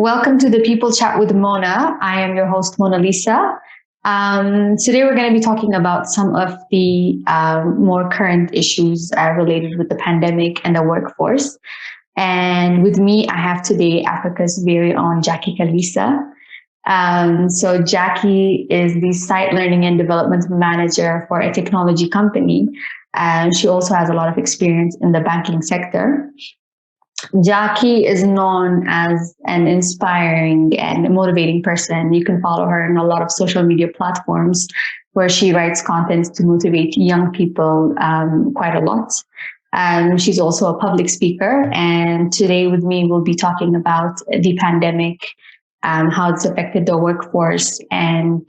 Welcome to the People Chat with Mona. I am your host, Mona Lisa. Today we're going to be talking about some of the more current issues related with the pandemic and the workforce. And with me, I have today Africa's very own Jackie Kalisa. So Jackie is the Site Learning and Development Manager for a technology company. And she also has a lot of experience in the banking sector. Jackie is known as an inspiring and motivating person. You can follow her on a lot of social media platforms where she writes content to motivate young people quite a lot. She's also a public speaker. And today with me, we'll be talking about the pandemic, how it's affected the workforce, and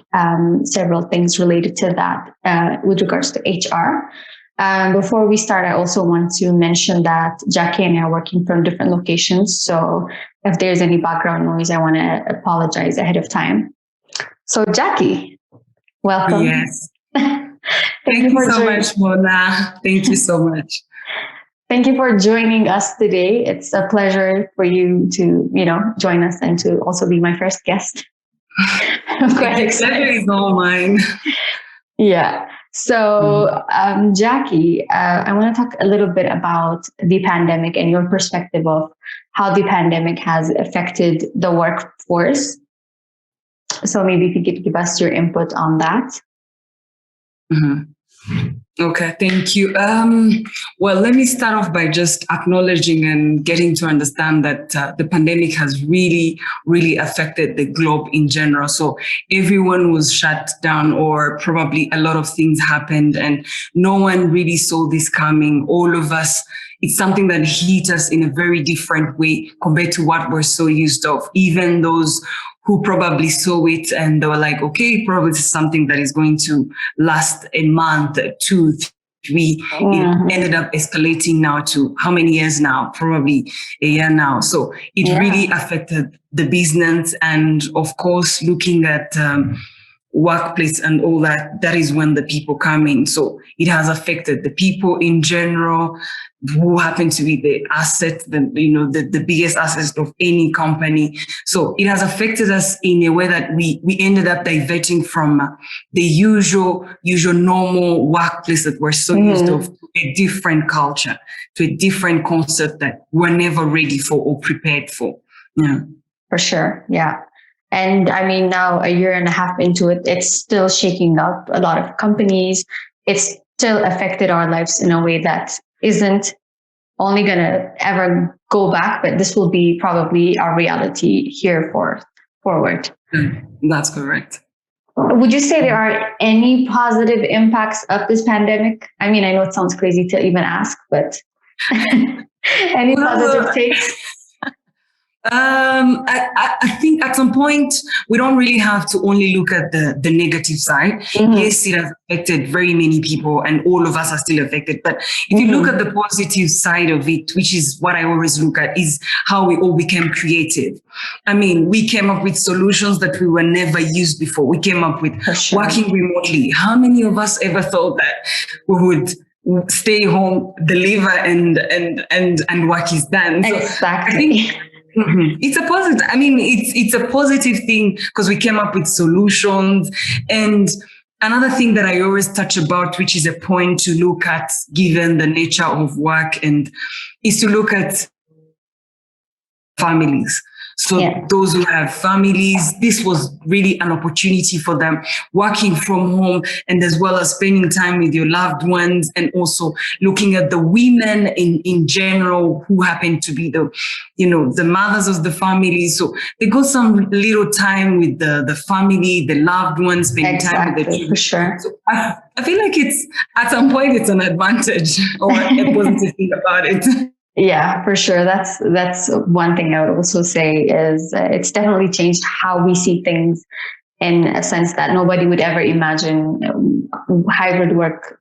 several things related to that with regards to HR. Before we start, I also want to mention that Jackie and I are working from different locations. So if there's any background noise, I want to apologize ahead of time. So Jackie, welcome. Yes. Thank you so much, Mona. Thank you so much. Thank you for joining us today. It's a pleasure for you to, join us and to also be my first guest. I'm quite excited. Pleasure is all mine. Yeah. So, Jackie, I want to talk a little bit about the pandemic and your perspective of how the pandemic has affected the workforce. So maybe if you could give us your input on that. Mm-hmm. Okay, thank you. Well, let me start off by just acknowledging and getting to understand that the pandemic has really, really affected the globe in general. So everyone was shut down, or probably a lot of things happened, and no one really saw this coming. All of us, it's something that hit us in a very different way compared to what we're so used of. Even those who probably saw it and they were like, okay, probably it's something that is going to last a month, 2, 3. It ended up escalating now to how many years now? Probably a year now. So it really affected the business. And of course, looking at workplace and all that, that is when the people come in. So it has affected the people in general, who happen to be the asset, the biggest asset of any company. So it has affected us in a way that we ended up diverting from the usual normal workplace that we're so used to a different culture, to a different concept that we're never ready for or prepared for. Yeah. For sure. Yeah. And I mean, now a year and a half into it, it's still shaking up a lot of companies. It's still affected our lives in a way that isn't only going to ever go back, but this will be probably our reality here forward. That's correct. Would you say there are any positive impacts of this pandemic? I mean, I know it sounds crazy to even ask, but any positive takes? I think at some point we don't really have to only look at the negative side. Yes, it has affected very many people and all of us are still affected. But if you look at the positive side of it, which is what I always look at, is how we all became creative. I mean, we came up with solutions that we were never used before. We came up with working remotely. How many of us ever thought that we would stay home, deliver and work is done? So exactly. I think it's a positive. I mean, it's a positive thing because we came up with solutions. And another thing that I always touch about, which is a point to look at given the nature of work, and is to look at families. So those who have families, this was really an opportunity for them working from home, and as well as spending time with your loved ones, and also looking at the women in general who happen to be the mothers of the family. So they got some little time with the family, the loved ones, spending time with the children. For sure. So I feel like it's at some point it's an advantage or a positive thing about it. Yeah, for sure. That's one thing I would also say is it's definitely changed how we see things, in a sense that nobody would ever imagine hybrid work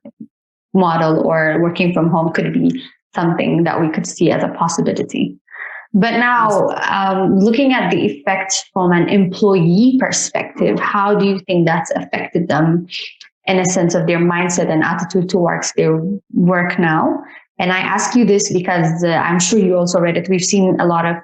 model or working from home could be something that we could see as a possibility. But now, looking at the effect from an employee perspective, how do you think that's affected them in a sense of their mindset and attitude towards their work now? And I ask you this because I'm sure you also read it. We've seen a lot of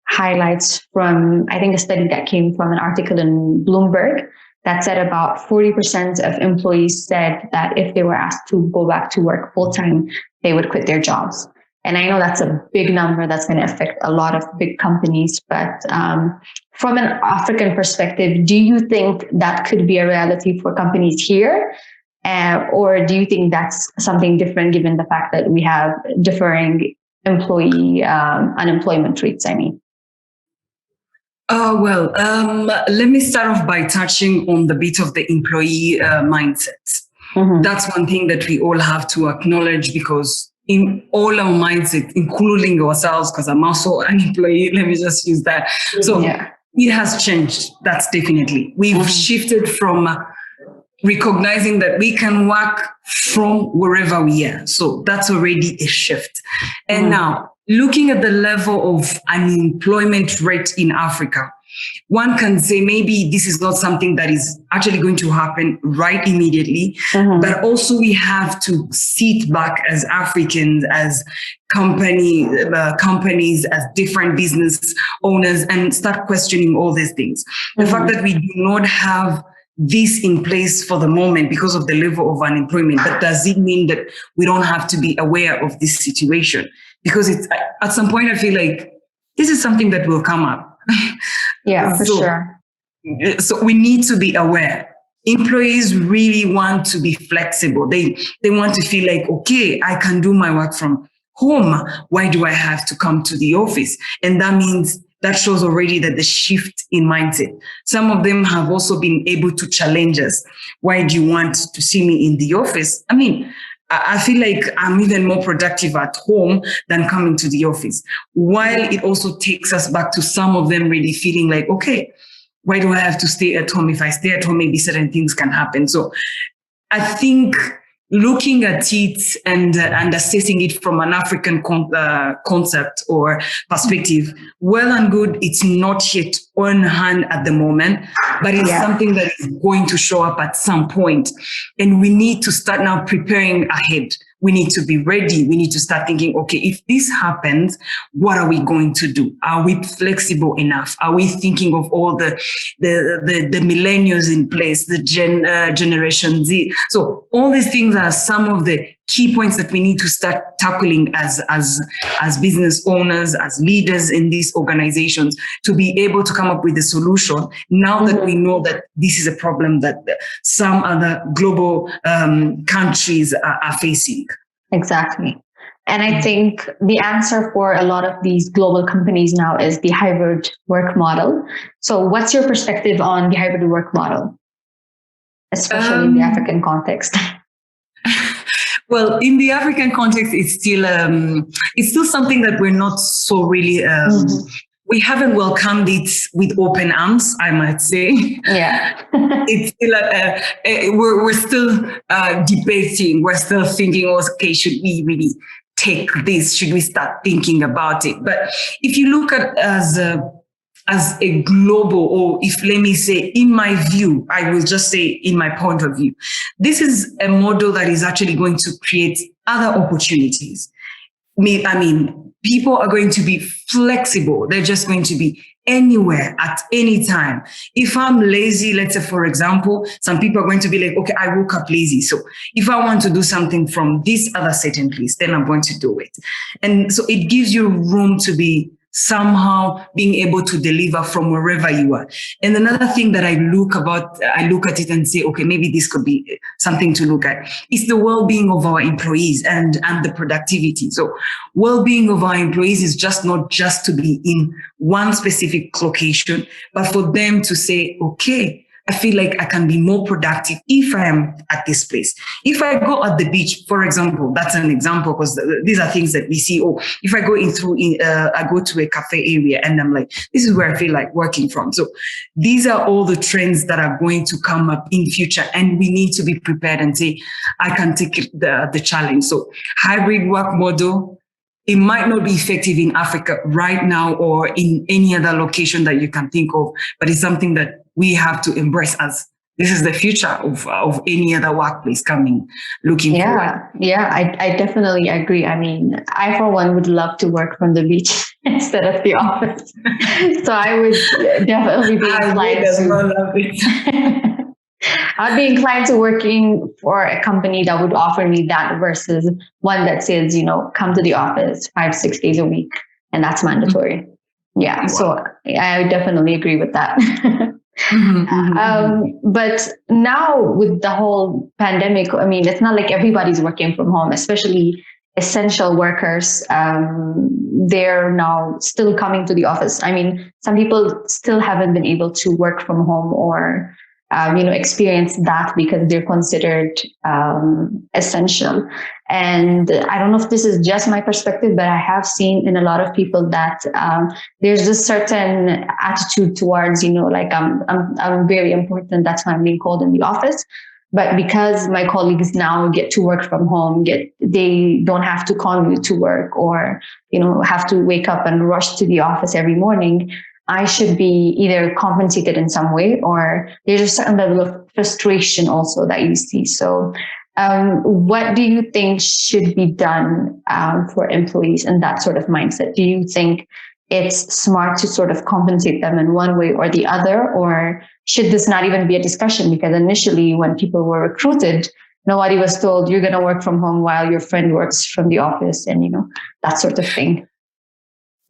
highlights from, I think, a study that came from an article in Bloomberg that said about 40% of employees said that if they were asked to go back to work full time, they would quit their jobs. And I know that's a big number that's going to affect a lot of big companies. But from an African perspective, do you think that could be a reality for companies here? Or do you think that's something different given the fact that we have differing employee unemployment rates, I mean? Let me start off by touching on the bit of the employee mindset. Mm-hmm. That's one thing that we all have to acknowledge, because in all our mindset, including ourselves, because I'm also an employee, let me just use that. So it has changed. That's definitely. We've shifted from recognizing that we can work from wherever we are. So that's already a shift. And now, looking at the level of unemployment rate in Africa, one can say maybe this is not something that is actually going to happen right immediately, but also we have to sit back as Africans, as companies, as different business owners, and start questioning all these things. The fact that we do not have this in place for the moment because of the level of unemployment, but does it mean that we don't have to be aware of this situation? Because it's at some point, I feel like this is something that will come up. Yeah, for sure. So we need to be aware. Employees really want to be flexible. They want to feel like, okay, I can do my work from home. Why do I have to come to the office? And that shows already that the shift in mindset. Some of them have also been able to challenge us. Why do you want to see me in the office? I mean, I feel like I'm even more productive at home than coming to the office. While it also takes us back to some of them really feeling like, okay, why do I have to stay at home? If I stay at home, maybe certain things can happen. So I think looking at it and assessing it from an African concept or perspective, well and good, it's not yet on hand at the moment, but it's something that is going to show up at some point. And we need to start now preparing ahead. We need to be ready. We need to start thinking, okay, if this happens, what are we going to do? Are we flexible enough? Are we thinking of all the millennials in place, the Generation Z? So all these things are some of the key points that we need to start tackling as business owners, as leaders in these organizations, to be able to come up with a solution now that we know that this is a problem that some other global countries are facing. Exactly. And I think the answer for a lot of these global companies now is the hybrid work model. So what's your perspective on the hybrid work model, especially in the African context? Well, in the African context, it's still something that we're not so really, we haven't welcomed it with open arms, I might say. Yeah. It's still, we're still debating. We're still thinking, okay, should we really take this? Should we start thinking about it? But if you look at as a global, or if let me say, in my view, I will just say in my point of view, this is a model that is actually going to create other opportunities. I mean, people are going to be flexible. They're just going to be anywhere at any time. If I'm lazy, let's say, for example, some people are going to be like, okay, I woke up lazy. So if I want to do something from this other certain place, then I'm going to do it. And so it gives you room to be somehow being able to deliver from wherever you are. And another thing that I look at it and say, okay, maybe this could be something to look at, is the well-being of our employees and the productivity. So well-being of our employees is not just to be in one specific location, but for them to say, okay, I feel like I can be more productive if I am at this place. If I go at the beach, for example, that's an example, because these are things that we see. Oh, if I go I go to a cafe area and I'm like, this is where I feel like working from. So these are all the trends that are going to come up in future, and we need to be prepared and say, I can take the challenge. So hybrid work model, it might not be effective in Africa right now or in any other location that you can think of, but it's something that we have to embrace as this is the future of any other workplace looking forward. Yeah, I definitely agree. I mean, I for one would love to work from the beach instead of the office. So I would definitely be inclined to. I'd be inclined to working for a company that would offer me that versus one that says, come to the office 5-6 days a week, and that's mandatory. Yeah, wow. So I definitely agree with that. But now with the whole pandemic, I mean, it's not like everybody's working from home, especially essential workers. They're now still coming to the office. I mean, some people still haven't been able to work from home or experience that because they're considered essential. And I don't know if this is just my perspective, but I have seen in a lot of people that there's this certain attitude towards, like I'm very important. That's why I'm being called in the office. But because my colleagues now get to work from home, they don't have to commute to work or, have to wake up and rush to the office every morning. I should be either compensated in some way, or there's a certain level of frustration also that you see. So what do you think should be done for employees in that sort of mindset? Do you think it's smart to sort of compensate them in one way or the other, or should this not even be a discussion? Because initially when people were recruited, nobody was told you're going to work from home while your friend works from the office and, that sort of thing.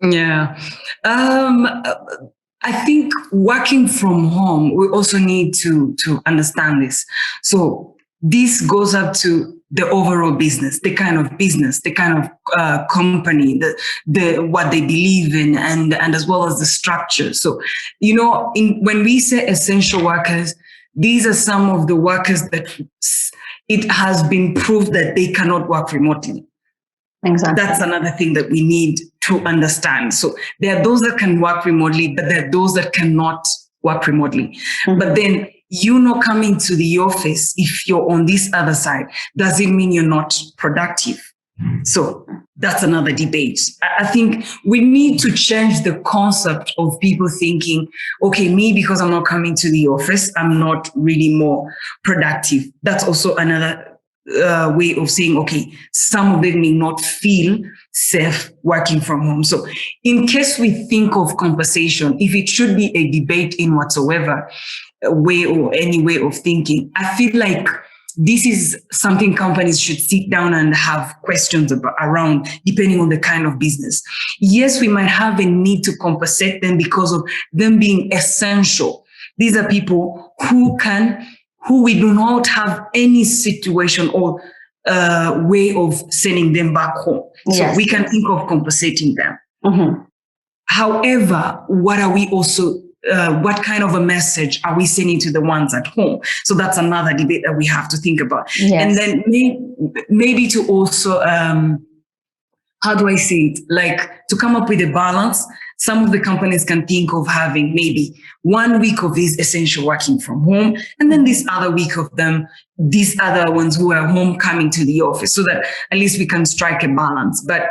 Yeah. I think working from home, we also need to understand this. So this goes up to the overall business, the kind of company, the what they believe in, and as well as the structure. So, when we say essential workers, these are some of the workers that it has been proved that they cannot work remotely. Exactly. That's another thing that we need to understand. So there are those that can work remotely, but there are those that cannot work remotely. Mm-hmm. But then coming to the office, if you're on this other side, does it mean you're not productive? So that's another debate. I think we need to change the concept of people thinking, okay, me, because I'm not coming to the office, I'm not really more productive. That's also another way of saying, okay, some of them may not feel safe working from home. So in case we think of compensation, if it should be a debate in whatsoever way or any way of thinking, I feel like this is something companies should sit down and have questions around, depending on the kind of business. Yes, we might have a need to compensate them because of them being essential. These are people who we do not have any situation or way of sending them back home. So yes, we can think of compensating them. Mm-hmm. However, what are we also, what kind of a message are we sending to the ones at home? So that's another debate that we have to think about. Yes. And then maybe to also, how do I say it? Like to come up with a balance. Some of the companies can think of having maybe 1 week of these essential working from home, and then this other week of them, these other ones who are home coming to the office, so that at least we can strike a balance. But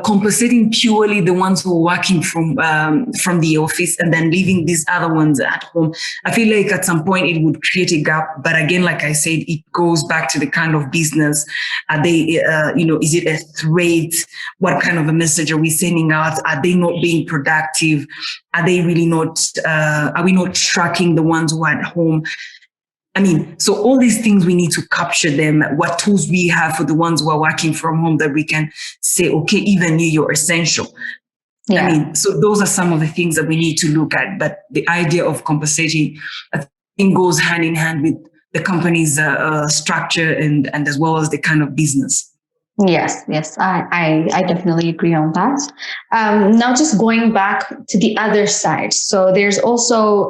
compensating purely the ones who are working from the office and then leaving these other ones at home, I feel like at some point it would create a gap. But again, like I said, it goes back to the kind of business. Are they, is it a threat? What kind of a message are we sending out? Are they not being productive? Are they really not, are we not tracking the ones who are at home? I mean, so all these things, we need to capture them, what tools we have for the ones who are working from home that we can say, okay, even you're essential. Yeah. I mean, so those are some of the things that we need to look at. But the idea of compensating, I think, goes hand in hand with the company's structure and as well as the kind of business. Yes, I definitely agree on that. Now, just going back to the other side. So there's also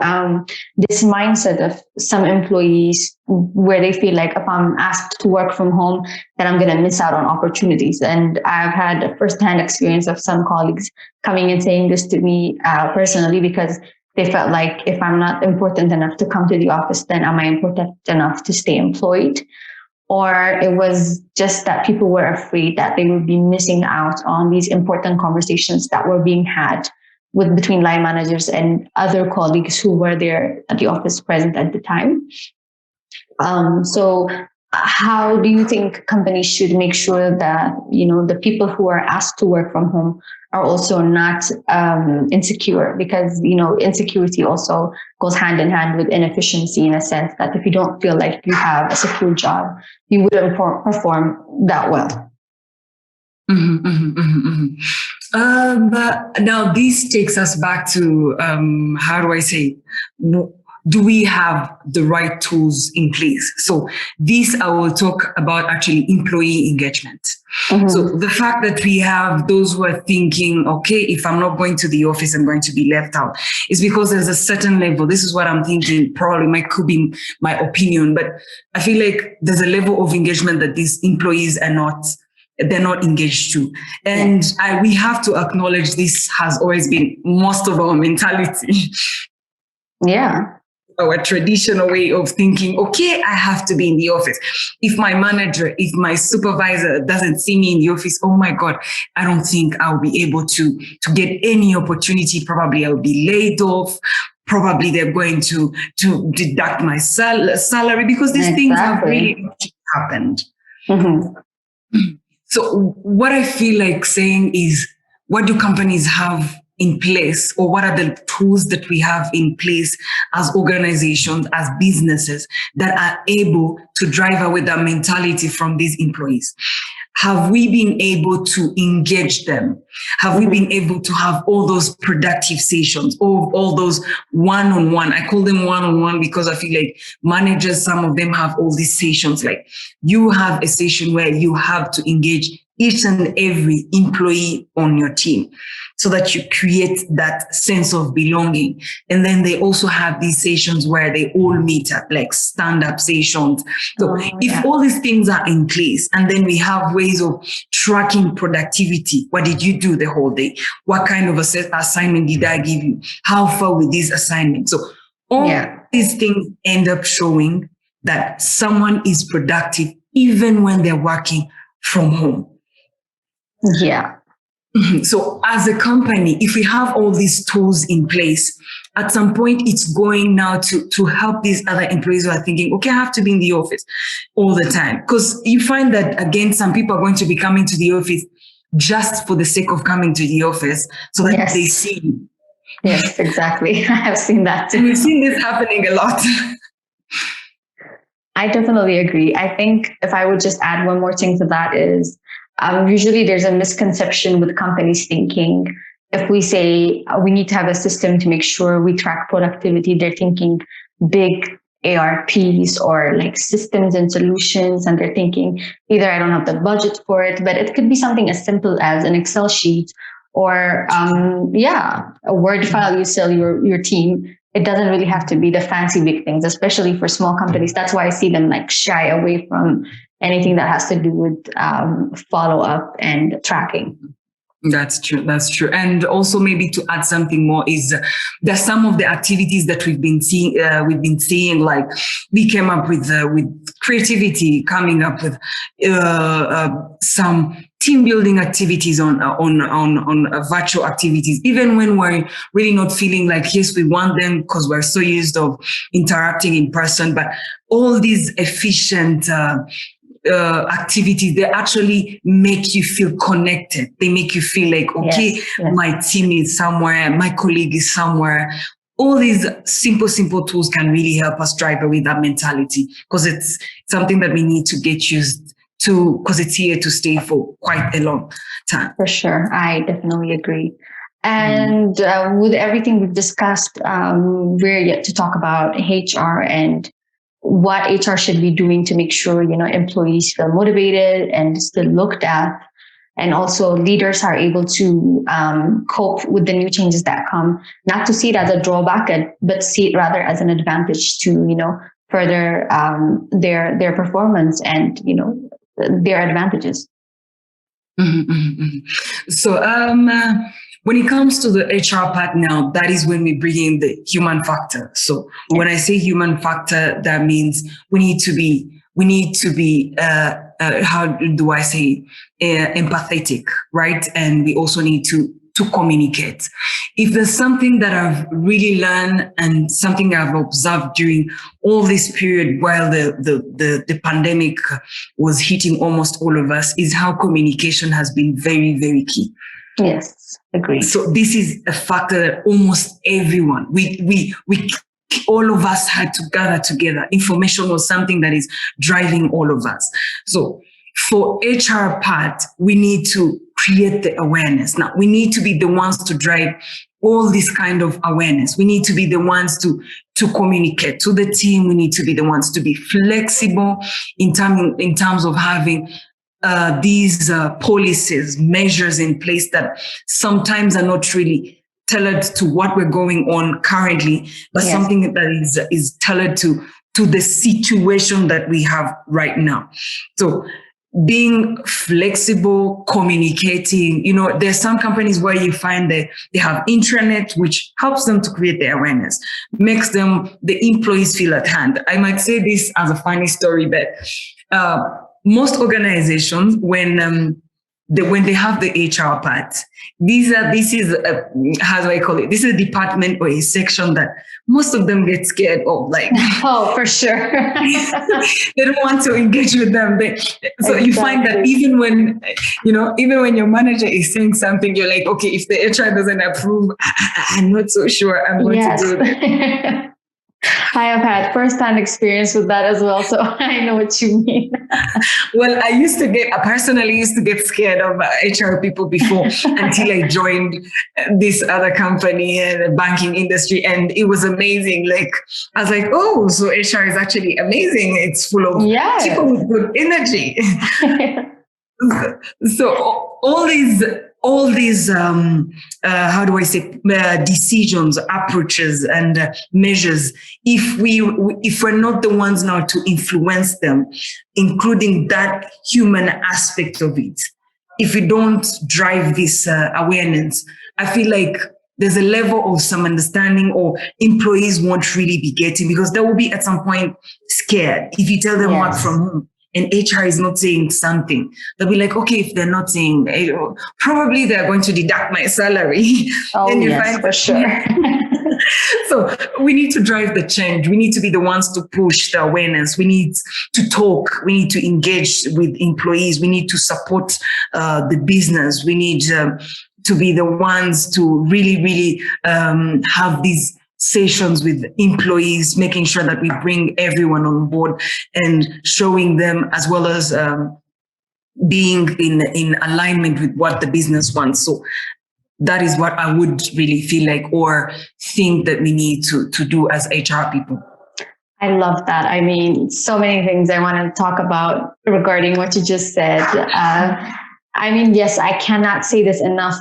this mindset of some employees where they feel like if I'm asked to work from home, then I'm going to miss out on opportunities. And I've had a firsthand experience of some colleagues coming and saying this to me personally, because they felt like if I'm not important enough to come to the office, then am I important enough to stay employed? Or it was just that people were afraid that they would be missing out on these important conversations that were being had with between line managers and other colleagues who were there at the office present at the time. So how do you think companies should make sure that, the people who are asked to work from home are also not insecure? Because, insecurity also goes hand in hand with inefficiency, in a sense that if you don't feel like you have a secure job, you wouldn't perform that well. But now this takes us back to, how do I say, do we have the right tools in place? So this, I will talk about actually employee engagement. So the fact that we have those who are thinking, okay, if I'm not going to the office, I'm going to be left out, is because there's a certain level. This is what I'm thinking, probably could be my opinion, but I feel like there's a level of engagement that these employees they're not engaged to. And we have to acknowledge this has always been most of our mentality. Yeah. Our traditional way of thinking, okay, I have to be in the office. If my manager, if my supervisor doesn't see me in the office, oh my God, I don't think I'll be able to get any opportunity. Probably I'll be laid off. Probably they're going to deduct my salary, because these things have really happened. So what I feel like saying is, what do companies have in place, or what are the tools that we have in place as organizations, as businesses, that are able to drive away that mentality from these employees? Have we been able to engage them? Have we been able to have all those productive sessions, all those one-on-one? I call them one-on-one because I feel like managers, some of them have all these sessions. Like, you have a session where you have to engage each and every employee on your team, so that you create that sense of belonging. And then they also have these sessions where they all meet up, like stand-up sessions. So if all these things are in place, and then we have ways of tracking productivity, what did you do the whole day? What kind of assignment did I give you? How far with this assignment? So all these things end up showing that someone is productive even when they're working from home. Yeah. So as a company, if we have all these tools in place, at some point it's going now to help these other employees who are thinking, okay, I have to be in the office all the time. Because you find that, again, some people are going to be coming to the office just for the sake of coming to the office, so that they see you. Yes, exactly. I have seen that too. And we've seen this happening a lot. I definitely agree. I think if I would just add one more thing to that is, usually there's a misconception with companies thinking, if we say we need to have a system to make sure we track productivity, they're thinking big ARPs or like systems and solutions. And they're thinking either I don't have the budget for it, but it could be something as simple as an Excel sheet or a Word file you sell your team. It doesn't really have to be the fancy big things, especially for small companies. That's why I see them like shy away from anything that has to do with follow-up and tracking. That's true. And also, maybe to add something more, is there's some of the activities that we've been seeing, like we came up with creativity, coming up with some team building activities on virtual activities, even when we're really not feeling like, yes, we want them because we're so used of interacting in person. But all these efficient activities, they actually make you feel connected. They make you feel like, okay, my team is somewhere, my colleague is somewhere. All these simple tools can really help us drive away that mentality, because it's something that we need to get used to, because it's here to stay for quite a long time. For sure. I definitely agree. And with everything we've discussed, we're yet to talk about HR and what HR should be doing to make sure, employees feel motivated and still looked at. And also leaders are able to cope with the new changes that come, not to see it as a drawback, but see it rather as an advantage to, further their performance and, their advantages. So when it comes to the HR part now, that is when we bring in the human factor. So when I say human factor, that means we need to be how do I say, empathetic, right? And we also need to communicate. if there's something that I've really learned and something I've observed during all this period while the pandemic was hitting almost all of us, is how communication has been very, very key. Yes, agreed. So this is a factor that almost everyone, we all of us had to gather together. Information was something that is driving all of us. So for HR part, we need to create the awareness. Now, we need to be the ones to drive all this kind of awareness. We need to be the ones to communicate to the team. We need to be the ones to be flexible in terms of having these policies, measures in place that sometimes are not really tailored to what we're going on currently, but yes, something that is tailored to the situation that we have right now. So being flexible, communicating, there's some companies where you find that they have intranet, which helps them to create the awareness, makes them, the employees feel at hand. I might say this as a funny story, but most organizations, when they have the HR part, this is how do I call it? This is a department or a section that most of them get scared of. Like, oh, for sure, they don't want to engage with them. So you find that even when your manager is saying something, you're like, okay, if the HR doesn't approve, I'm not so sure I'm going to do that. I have had first-hand experience with that as well, so I know what you mean. Well, I personally used to get scared of HR people before until I joined this other company in the banking industry, and it was amazing. Like, I was like, oh, so HR is actually amazing. It's full of people with good energy. So all these how do I say decisions, approaches, and measures, if we're not the ones now to influence them, including that human aspect of it, if we don't drive this awareness, I feel like there's a level of some understanding, or employees won't really be getting, because they will be at some point scared if you tell them what from whom. And HR is not saying something, they'll be like, okay, if they're not saying, probably they're going to deduct my salary. Oh, and yes, for sure. So we need to drive the change. We need to be the ones to push the awareness. We need to talk. We need to engage with employees. We need to support the business. We need to be the ones to really, really have these sessions with employees, making sure that we bring everyone on board and showing them, as well as being in alignment with what the business wants. So that is what I would really feel like, or think that we need to do as HR people. I love that. I mean, so many things I want to talk about regarding what you just said. I mean, yes, I cannot say this enough.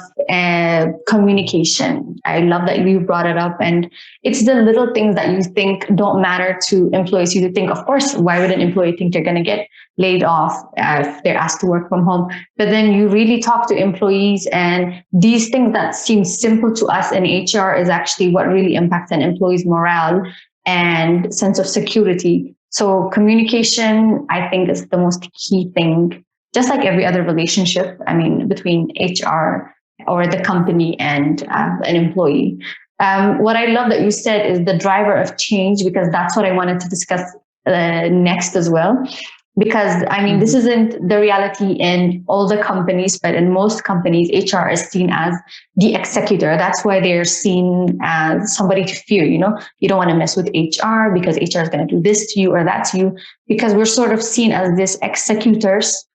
Communication. I love that you brought it up. And it's the little things that you think don't matter to employees. You think, of course, why would an employee think they're going to get laid off if they're asked to work from home? But then you really talk to employees, and these things that seem simple to us in HR is actually what really impacts an employee's morale and sense of security. So communication, I think, is the most key thing. Just like every other relationship, I mean, between HR or the company and an employee. What I love that you said is the driver of change, because that's what I wanted to discuss next as well. Because, I mean, this isn't the reality in all the companies, but in most companies, HR is seen as the executor. That's why they're seen as somebody to fear. You don't want to mess with HR because HR is going to do this to you or that to you, because we're sort of seen as this executors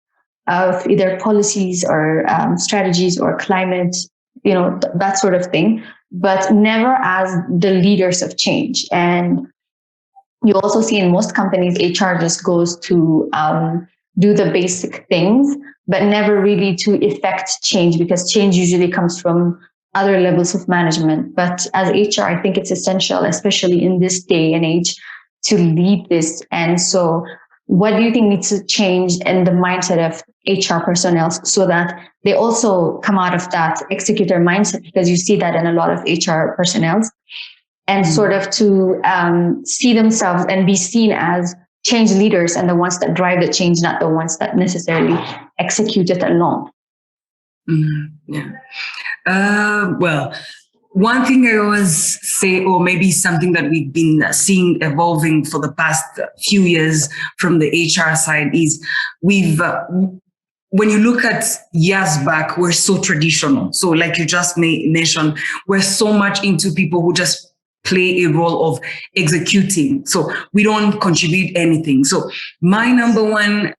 of either policies or strategies or climate, that sort of thing, but never as the leaders of change. And you also see in most companies, HR just goes to do the basic things, but never really to effect change, because change usually comes from other levels of management. But as HR, I think it's essential, especially in this day and age, to lead this. And so what do you think needs to change in the mindset of HR personnel so that they also come out of that executor mindset? Because you see that in a lot of HR personnel, and sort of to see themselves and be seen as change leaders and the ones that drive the change, not the ones that necessarily execute it alone. Yeah. Well, one thing I always say, or maybe something that we've been seeing evolving for the past few years from the HR side is when you look at years back, we're so traditional. So like you just mentioned, we're so much into people who just play a role of executing. So we don't contribute anything. So my number one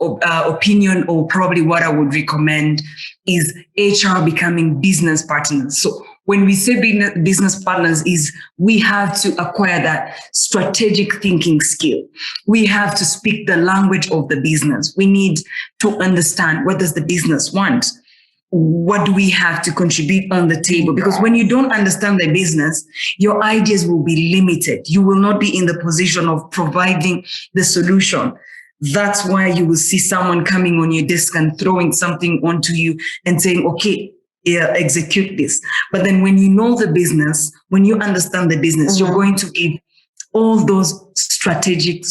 opinion, or probably what I would recommend, is HR becoming business partners. So when we say business partners, is we have to acquire that strategic thinking skill. We have to speak the language of the business. We need to understand, what does the business want? What do we have to contribute on the table? Because when you don't understand the business, your ideas will be limited. You will not be in the position of providing the solution. That's why you will see someone coming on your desk and throwing something onto you and saying, okay, execute this. But then when you know the business, when you understand the business, you're going to give all those strategic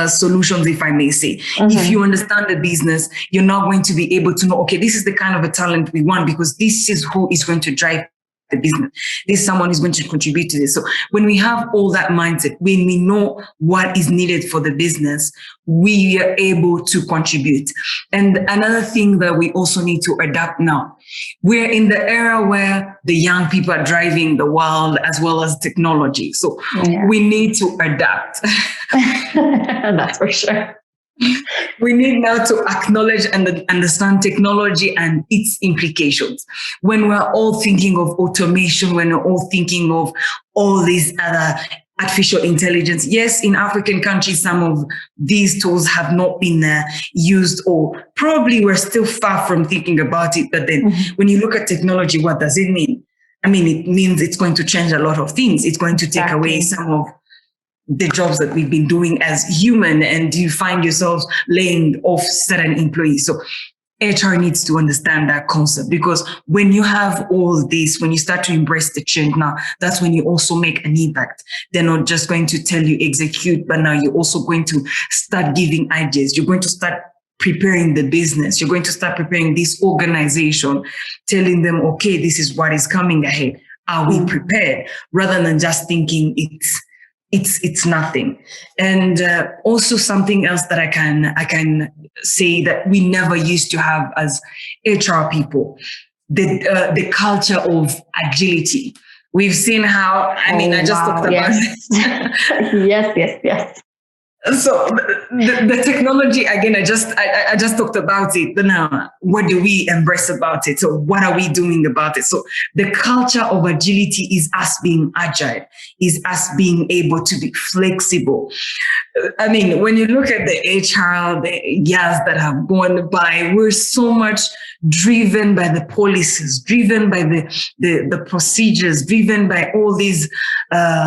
solutions, if I may say. If you understand the business, you're not going to be able to know, okay, this is the kind of a talent we want, because this is who is going to drive the business. This is someone who's going to contribute to this. So when we have all that mindset, when we know what is needed for the business, we are able to contribute. And another thing that we also need to adapt now, we're in the era where the young people are driving the world as well as technology. So we need to adapt. That's for sure. We need now to acknowledge and understand technology and its implications. When we're all thinking of automation, when we're all thinking of all these other artificial intelligence, yes, in African countries, some of these tools have not been used, or probably we're still far from thinking about it. But then when you look at technology, what does it mean? I mean, it means it's going to change a lot of things. It's going to take away some of the jobs that we've been doing as human, and you find yourselves laying off certain employees. So HR needs to understand that concept, because when you have all this, when you start to embrace the change now, that's when you also make an impact. They're not just going to tell you execute, but now you're also going to start giving ideas. You're going to start preparing the business. You're going to start preparing this organization, telling them, okay, this is what is coming ahead. Are we prepared? Rather than just thinking it's nothing. And also something else that I can say that we never used to have as HR people, the culture of agility. We've seen how, I just talked about it. Yes. So the technology, again, I just talked about it. But now, what do we embrace about it? So what are we doing about it? So the culture of agility is us being agile, is us being able to be flexible. I mean, when you look at the HR, the years that have gone by, we're so much driven by the policies, driven by the procedures, driven by all these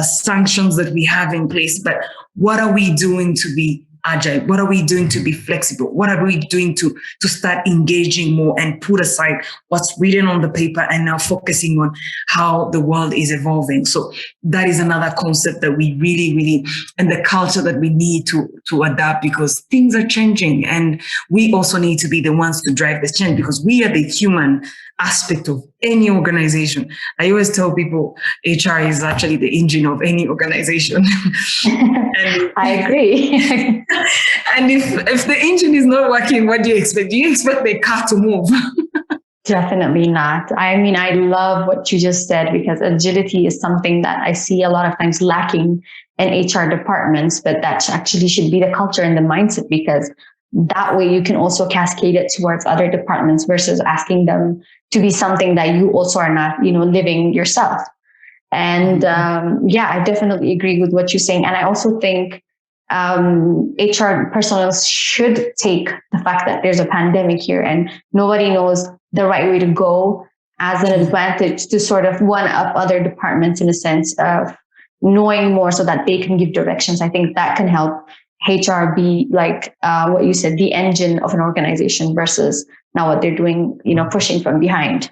sanctions that we have in place. But what are we doing to be agile? What are we doing to be flexible? What are we doing to start engaging more and put aside what's written on the paper and now focusing on how the world is evolving? So that is another concept that we really, and the culture that we need to adapt, because things are changing, and we also need to be the ones to drive this change, because we are the human aspect of any organization. I always tell people HR is actually the engine of any organization. And I agree. And if the engine is not working, what do you expect? Do you expect the car to move? Definitely not. I mean, I love what you just said, because agility is something that I see a lot of times lacking in HR departments, but that actually should be the culture and the mindset, because that way you can also cascade it towards other departments versus asking them to be something that you also are not, living yourself. And I definitely agree with what you're saying. And I also think HR personnel should take the fact that there's a pandemic here and nobody knows the right way to go as an advantage to sort of one up other departments, in a sense of knowing more so that they can give directions. I think that can help HR be like what you said, the engine of an organization, versus now what they're doing, pushing from behind.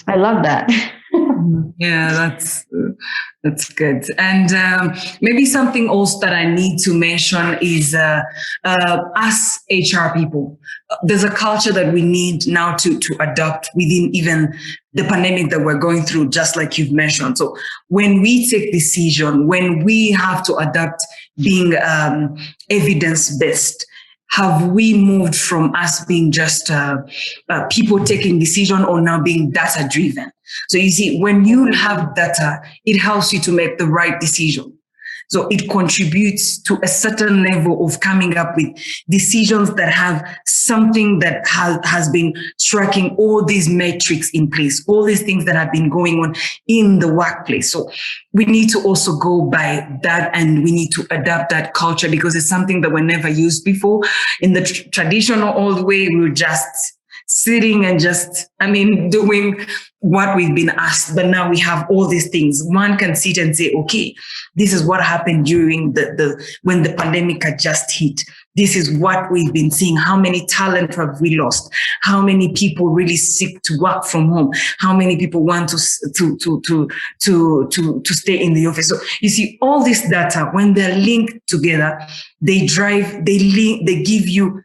I love that. Yeah, That's good. And maybe something else that I need to mention is us HR people. There's a culture that we need now to adopt within even the pandemic that we're going through, just like you've mentioned. So when we take decision, when we have to adapt being evidence-based, have we moved from us being just people taking decision or now being data driven? So you see, when you have data, it helps you to make the right decision. So it contributes to a certain level of coming up with decisions that have something that has been tracking all these metrics in place, all these things that have been going on in the workplace. So we need to also go by that, and we need to adapt that culture because it's something that we never used before. In the traditional old way, we were just sitting and doing what we've been asked. But now we have all these things. One can sit and say, okay, this is what happened during when the pandemic had just hit. This is what we've been seeing. How many talent have we lost? How many people really seek to work from home? How many people want to stay in the office? So you see, all this data, when they're linked together, they give you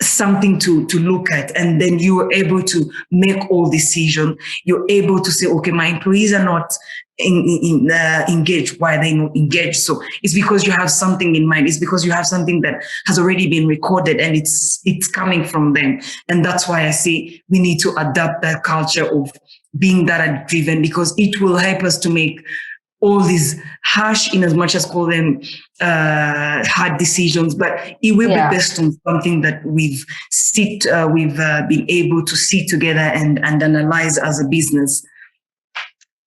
something to look at, and then you are able to make all decisions. You're able to say, okay, my employees are not engaged. Why are they not engaged? So it's because you have something in mind. It's because you have something that has already been recorded and it's coming from them. And that's why I say we need to adapt that culture of being data driven, because it will help us to make all these harsh, in as much as call them hard decisions, but it will be based on something that we've been able to sit together and analyze as a business.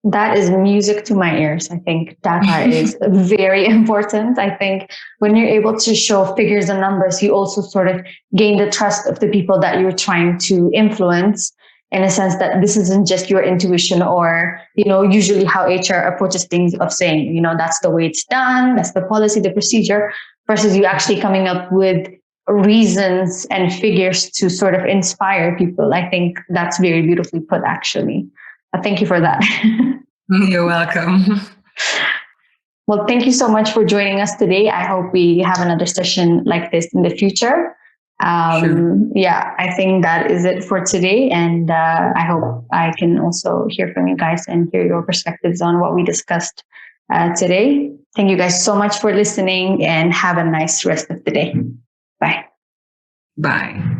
That is music to my ears. I think data is very important. I think when you're able to show figures and numbers, you also sort of gain the trust of the people that you're trying to influence, in a sense that this isn't just your intuition or, usually how HR approaches things of saying, that's the way it's done, that's the policy, the procedure, versus you actually coming up with reasons and figures to sort of inspire people. I think that's very beautifully put, actually. Thank you for that. You're welcome. Well, thank you so much for joining us today. I hope we have another session like this in the future. Sure. Yeah, I think that is it for today. And I hope I can also hear from you guys and hear your perspectives on what we discussed today. Thank you guys so much for listening, and have a nice rest of the day. Bye. Bye.